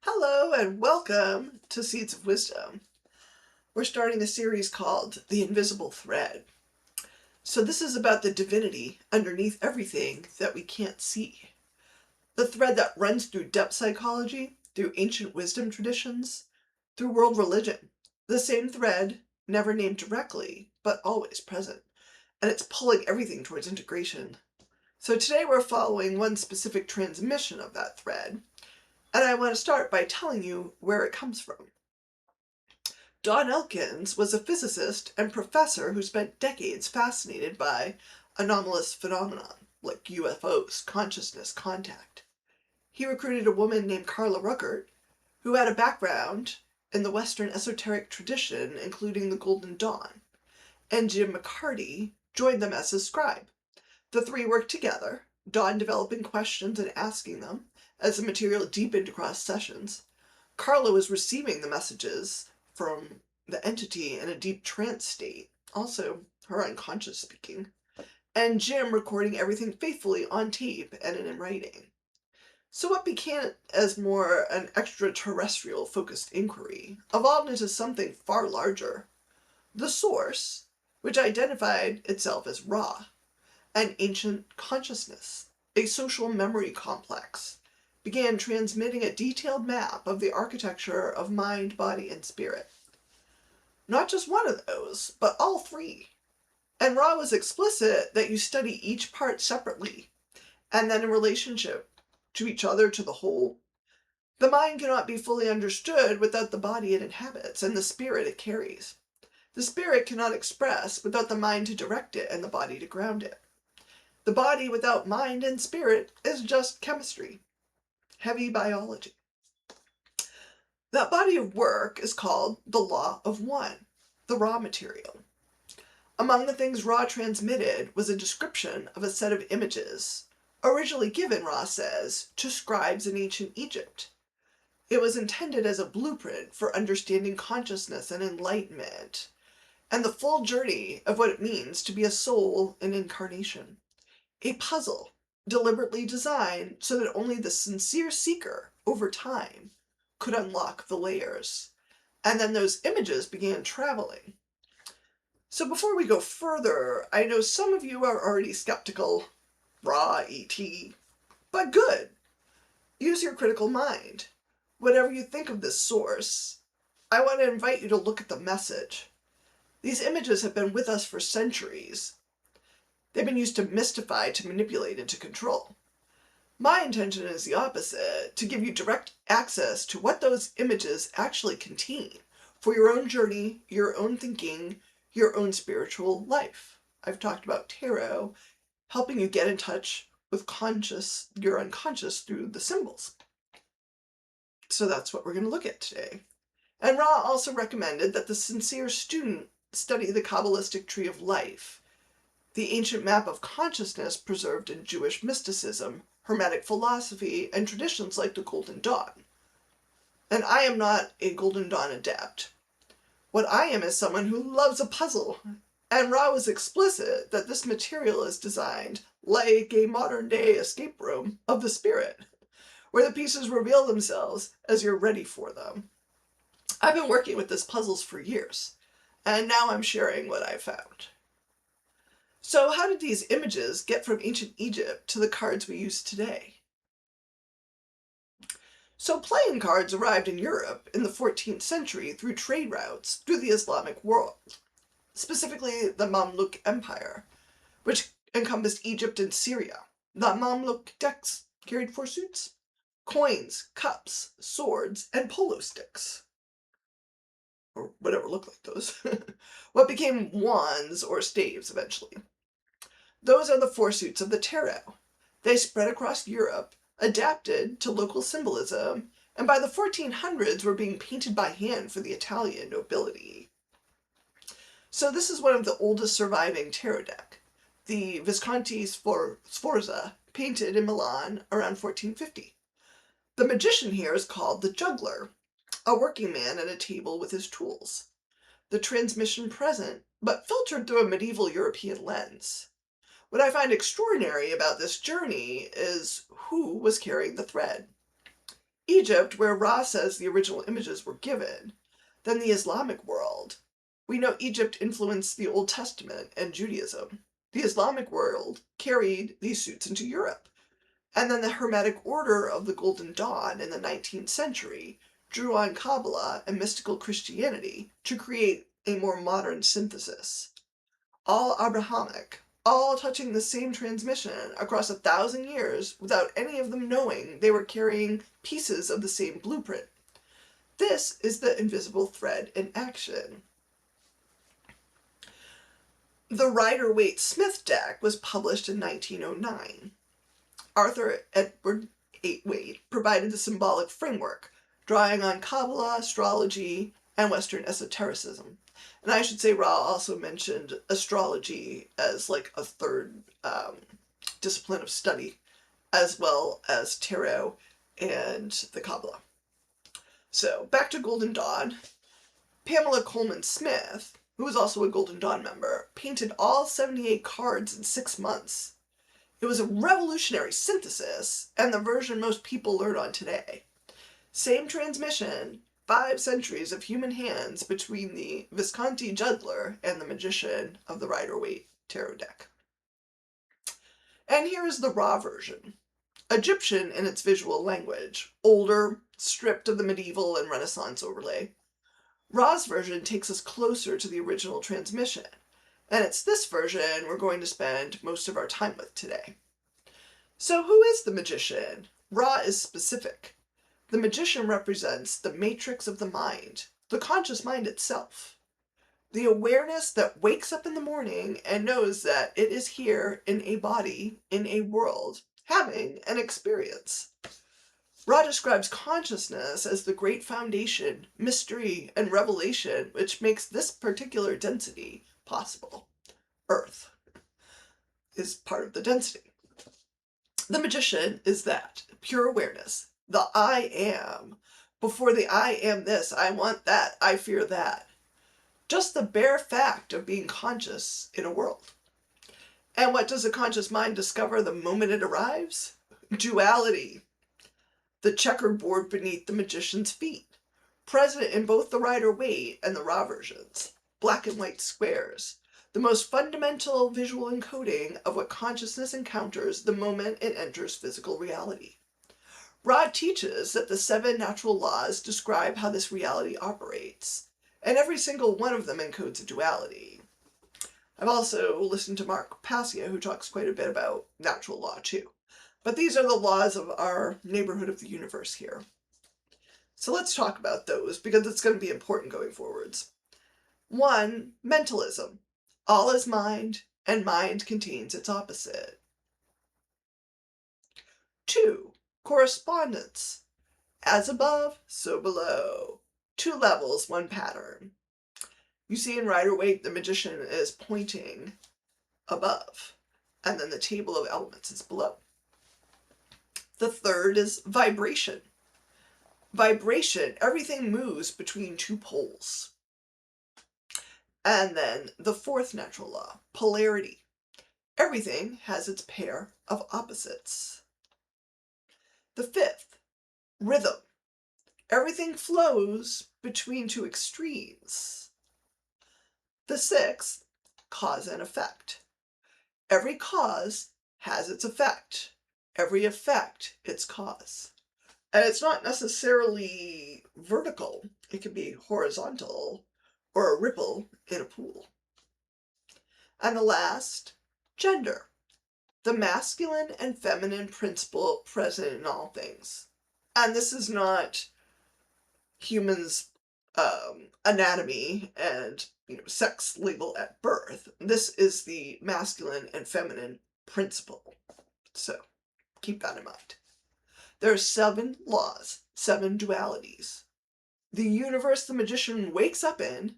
Hello and welcome to Seeds of Wisdom. We're starting a series called The Invisible Thread. So this is about the divinity underneath everything that we can't see. The thread that runs through depth psychology, through ancient wisdom traditions, through world religion. The same thread, never named directly, but always present. And it's pulling everything towards integration. So today we're following one specific transmission of that thread. And I want to start by telling you where it comes from. Don Elkins was a physicist and professor who spent decades fascinated by anomalous phenomena like UFOs, consciousness, contact. He recruited a woman named Carla Rueckert, who had a background in the Western esoteric tradition, including the Golden Dawn, and Jim McCarty joined them as his scribe. The three worked together, Don developing questions and asking them as the material deepened across sessions. Carla was receiving the messages from the entity in a deep trance state, also her unconscious speaking, and Jim recording everything faithfully on tape and in writing. So what began as more an extraterrestrial focused inquiry evolved into something far larger. The source, which identified itself as Ra, an ancient consciousness, a social memory complex, began transmitting a detailed map of the architecture of mind, body, and spirit. Not just one of those, but all three. And Ra was explicit that you study each part separately, and then in relationship to each other, to the whole. The mind cannot be fully understood without the body it inhabits and the spirit it carries. The spirit cannot express without the mind to direct it and the body to ground it. The body without mind and spirit is just chemistry, heavy biology. That body of work is called the LawOfOne, the raw material. Among the things Ra transmitted was a description of a set of images, originally given, Ra says, to scribes in ancient Egypt. It was intended as a blueprint for understanding consciousness and enlightenment, and the full journey of what it means to be a soul in incarnation. A puzzle deliberately designed so that only the sincere seeker, over time, could unlock the layers. And then those images began traveling. So before we go further, I know some of you are already skeptical, Ra, ET, but good. Use your critical mind. Whatever you think of this source, I want to invite you to look at the message. These images have been with us for centuries. They've been used to mystify, to manipulate, and to control. My intention is the opposite, to give you direct access to what those images actually contain for your own journey, your own thinking, your own spiritual life. I've talked about tarot, helping you get in touch with your unconscious through the symbols. So that's what we're going to look at today. And Ra also recommended that the sincere student study the Kabbalistic tree of life, the ancient map of consciousness preserved in Jewish mysticism, Hermetic philosophy, and traditions like the Golden Dawn. And I am not a Golden Dawn adept. What I am is someone who loves a puzzle. And Ra was explicit that this material is designed like a modern-day escape room of the spirit, where the pieces reveal themselves as you're ready for them. I've been working with these puzzles for years, and now I'm sharing what I found. So how did these images get from ancient Egypt to the cards we use today? So playing cards arrived in Europe in the 14th century through trade routes through the Islamic world, specifically the Mamluk Empire, which encompassed Egypt and Syria. The Mamluk decks carried 4 suits: coins, cups, swords, and polo sticks, or whatever looked like those. What became wands or staves eventually. Those are the 4 suits of the tarot. They spread across Europe, adapted to local symbolism, and by the 1400s were being painted by hand for the Italian nobility. So this is one of the oldest surviving tarot deck, the Visconti Sforza, painted in Milan around 1450. The magician here is called the juggler, a working man at a table with his tools. The transmission present, but filtered through a medieval European lens. What I find extraordinary about this journey is who was carrying the thread. Egypt, where Ra says the original images were given. Then the Islamic world. We know Egypt influenced the Old Testament and Judaism. The Islamic world carried these suits into Europe. And then the Hermetic order of the Golden Dawn in the 19th century drew on Qabalah and mystical Christianity to create a more modern synthesis. All Abrahamic, all touching the same transmission across 1,000 years without any of them knowing they were carrying pieces of the same blueprint. This is the invisible thread in action. The Rider-Waite-Smith deck was published in 1909. Arthur Edward Waite provided the symbolic framework, drawing on Kabbalah, astrology, and Western esotericism. And I should say Ra also mentioned astrology as like a third discipline of study, as well as tarot and the Kabbalah. So back to Golden Dawn. Pamela Coleman Smith, who was also a Golden Dawn member, painted all 78 cards in 6 months. It was a revolutionary synthesis, and the version most people learn on today. Same transmission, 5 centuries of human hands between the Visconti juggler and the magician of the Rider-Waite tarot deck. And here is the Ra version. Egyptian in its visual language, older, stripped of the medieval and Renaissance overlay. Ra's version takes us closer to the original transmission, and it's this version we're going to spend most of our time with today. So who is the magician? Ra is specific. The magician represents the matrix of the mind, the conscious mind itself. The awareness that wakes up in the morning and knows that it is here in a body, in a world, having an experience. Ra describes consciousness as the great foundation, mystery, and revelation which makes this particular density possible. Earth is part of the density. The magician is that, pure awareness, the I am. Before the I am this, I want that, I fear that. Just the bare fact of being conscious in a world. And what does a conscious mind discover the moment it arrives? Duality. The checkerboard beneath the magician's feet. Present in both the Rider-Waite and the Ra versions. Black and white squares. The most fundamental visual encoding of what consciousness encounters the moment it enters physical reality. Ra teaches that the 7 natural laws describe how this reality operates, and every single one of them encodes a duality. I've also listened to Mark Passia, who talks quite a bit about natural law too. But these are the laws of our neighborhood of the universe here. So let's talk about those, because it's going to be important going forwards. 1, mentalism. All is mind, and mind contains its opposite. 2, correspondence. As above, so below. 2 levels, 1 pattern. You see in Rider-Waite, the magician is pointing above, and then the table of elements is below. The 3rd is vibration. Vibration, everything moves between 2 poles. And then the 4th natural law, polarity. Everything has its pair of opposites. The 5th, rhythm. Everything flows between 2 extremes. The 6th, cause and effect. Every cause has its effect. Every effect, its cause. And it's not necessarily vertical. It can be horizontal or a ripple in a pool. And the last, gender. The masculine and feminine principle present in all things. And this is not humans' anatomy and sex label at birth. This is the masculine and feminine principle. So keep that in mind. There are 7 laws, 7 dualities. The universe the magician wakes up in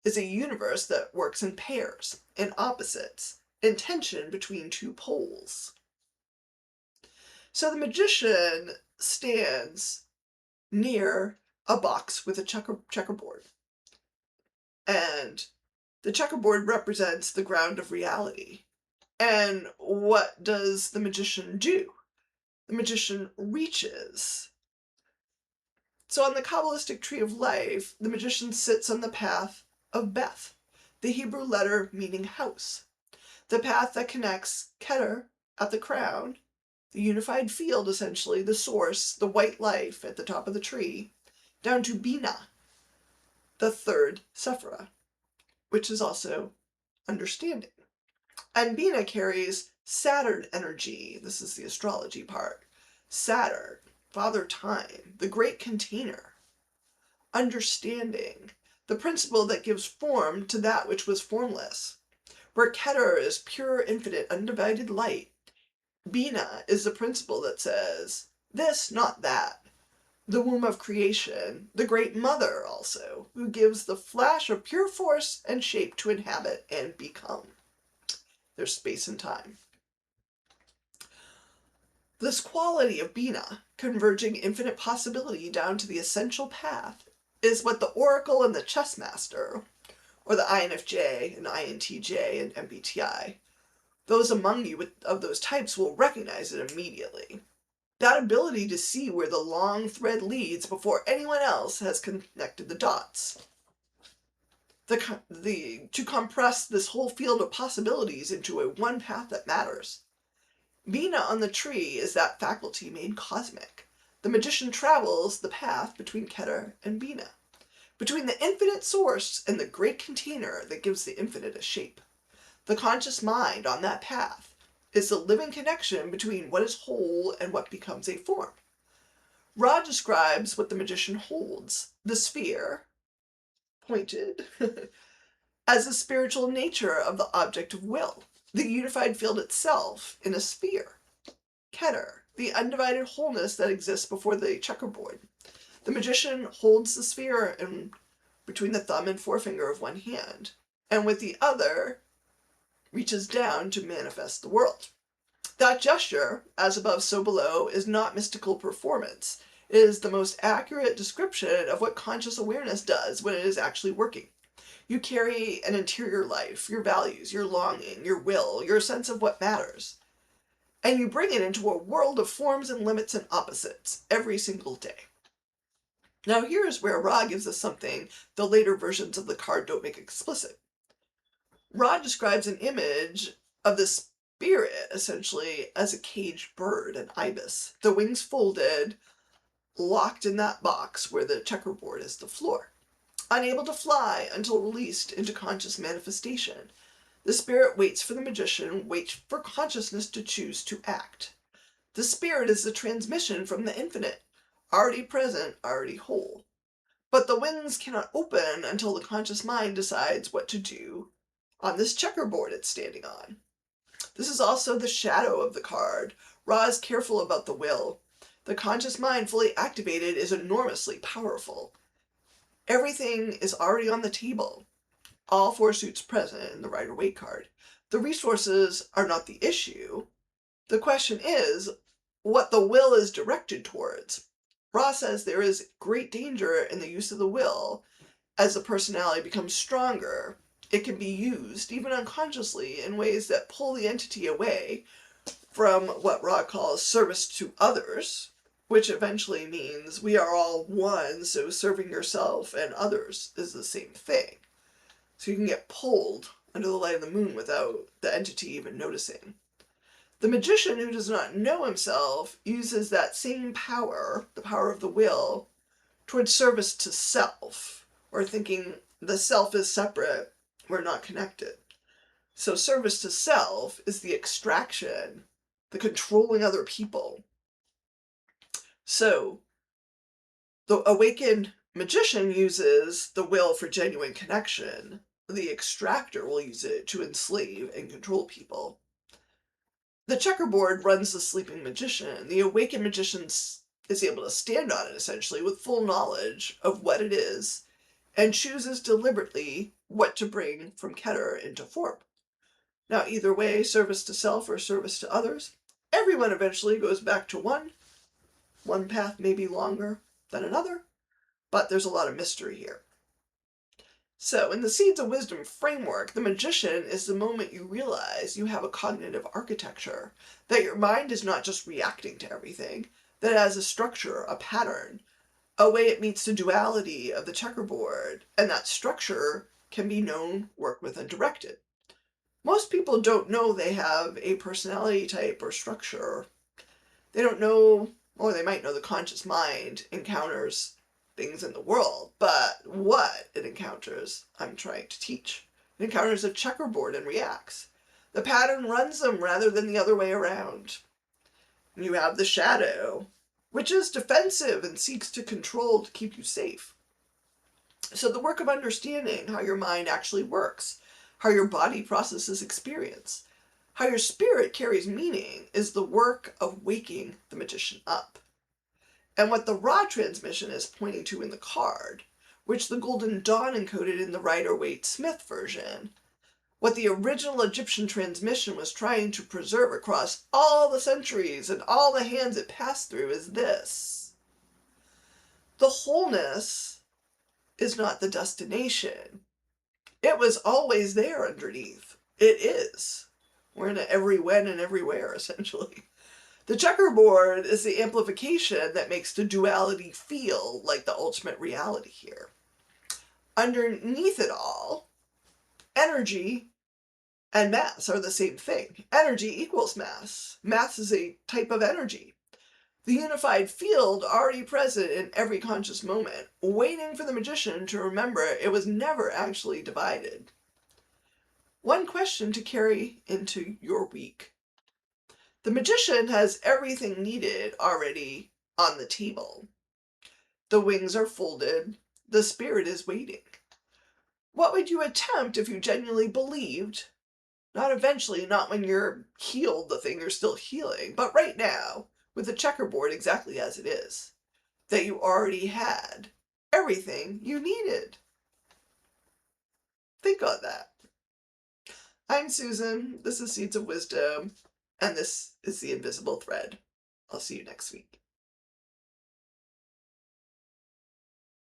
is a universe that works in pairs, in opposites, in tension between 2 poles. So the magician stands near a box with a checkerboard. And the checkerboard represents the ground of reality. And what does the magician do? The magician reaches So on the Kabbalistic tree of life, the magician sits on the path of Beth, the Hebrew letter meaning house, the path that connects Keter at the crown, the unified field essentially, the source, the white life at the top of the tree, down to Bina, the third Sephira, which is also understanding. And Bina carries Saturn energy. This is the astrology part. Saturn, Father Time, the great container. Understanding, the principle that gives form to that which was formless. Where Keter is pure, infinite, undivided light, Bina is the principle that says, this, not that. The womb of creation, the great mother also, who gives the flash of pure force and shape to inhabit and become. There's space and time. This quality of Bina, converging infinite possibility down to the essential path, is what the Oracle and the Chess Master, or the INFJ and INTJ and MBTI, those among you of those types will recognize it immediately. That ability to see where the long thread leads before anyone else has connected the dots. To compress this whole field of possibilities into a one path that matters. Bina on the tree is that faculty made cosmic. The magician travels the path between Keter and Bina, between the infinite source and the great container that gives the infinite a shape. The conscious mind on that path is the living connection between what is whole and what becomes a form. Ra describes what the magician holds, the sphere, pointed, as the spiritual nature of the object of will, the unified field itself in a sphere. Keter, the undivided wholeness that exists before the checkerboard. The magician holds the sphere between the thumb and forefinger of one hand, and with the other reaches down to manifest the world. That gesture, as above so below, is not mystical performance. It is the most accurate description of what conscious awareness does when it is actually working. You carry an interior life, your values, your longing, your will, your sense of what matters. And you bring it into a world of forms and limits and opposites every single day. Now here's where Ra gives us something the later versions of the card don't make explicit. Ra describes an image of the spirit, essentially, as a caged bird, an ibis, the wings folded, locked in that box where the checkerboard is the floor. Unable to fly until released into conscious manifestation, the spirit waits for the magician, waits for consciousness to choose to act. The spirit is the transmission from the infinite, already present, already whole. But the wings cannot open until the conscious mind decides what to do on this checkerboard it's standing on. This is also the shadow of the card. Ra is careful about the will. The conscious mind fully activated is enormously powerful. Everything is already on the table. All four suits present in the Rider-Waite card. The resources are not the issue. The question is what the will is directed towards. Ra says there is great danger in the use of the will. As the personality becomes stronger, it can be used, even unconsciously, in ways that pull the entity away from what Ra calls service to others, which eventually means we are all one, so serving yourself and others is the same thing. So you can get pulled under the light of the moon without the entity even noticing. The magician who does not know himself uses that same power, the power of the will, towards service to self, or thinking the self is separate, we're not connected. So service to self is the extraction, the controlling other people. So the awakened magician uses the will for genuine connection. The extractor will use it to enslave and control people. The checkerboard runs the sleeping magician. The awakened magician is able to stand on it, essentially, with full knowledge of what it is, and chooses deliberately what to bring from Keter into form. Now, either way, service to self or service to others, everyone eventually goes back to one. One path may be longer than another, but there's a lot of mystery here. So, in the Seeds of Wisdom framework, the magician is the moment you realize you have a cognitive architecture, that your mind is not just reacting to everything, that it has a structure, a pattern, a way it meets the duality of the checkerboard, and that structure can be known, worked with, and directed. Most people don't know they have a personality type or structure. They don't know, or they might know the conscious mind encounters things in the world, but what it encounters, I'm trying to teach. It encounters a checkerboard and reacts. The pattern runs them rather than the other way around. You have the shadow, which is defensive and seeks to control to keep you safe. So the work of understanding how your mind actually works, how your body processes experience, how your spirit carries meaning is the work of waking the magician up. And what the raw transmission is pointing to in the card, which the Golden Dawn encoded in the Rider-Waite-Smith version, what the original Egyptian transmission was trying to preserve across all the centuries and all the hands it passed through is this. The wholeness is not the destination. It was always there underneath. It is. We're in an every when and everywhere, essentially. The checkerboard is the amplification that makes the duality feel like the ultimate reality here. Underneath it all, energy and mass are the same thing. Energy equals mass. Mass is a type of energy. The unified field already present in every conscious moment, waiting for the magician to remember it was never actually divided. One question to carry into your week. The magician has everything needed already on the table. The wings are folded. The spirit is waiting. What would you attempt if you genuinely believed, not eventually, not when you're healed, the thing you're still healing, but right now, with the checkerboard exactly as it is, that you already had everything you needed? Think on that. I'm Susan. This is Seeds of Wisdom, and this is The Invisible Thread. I'll see you next week.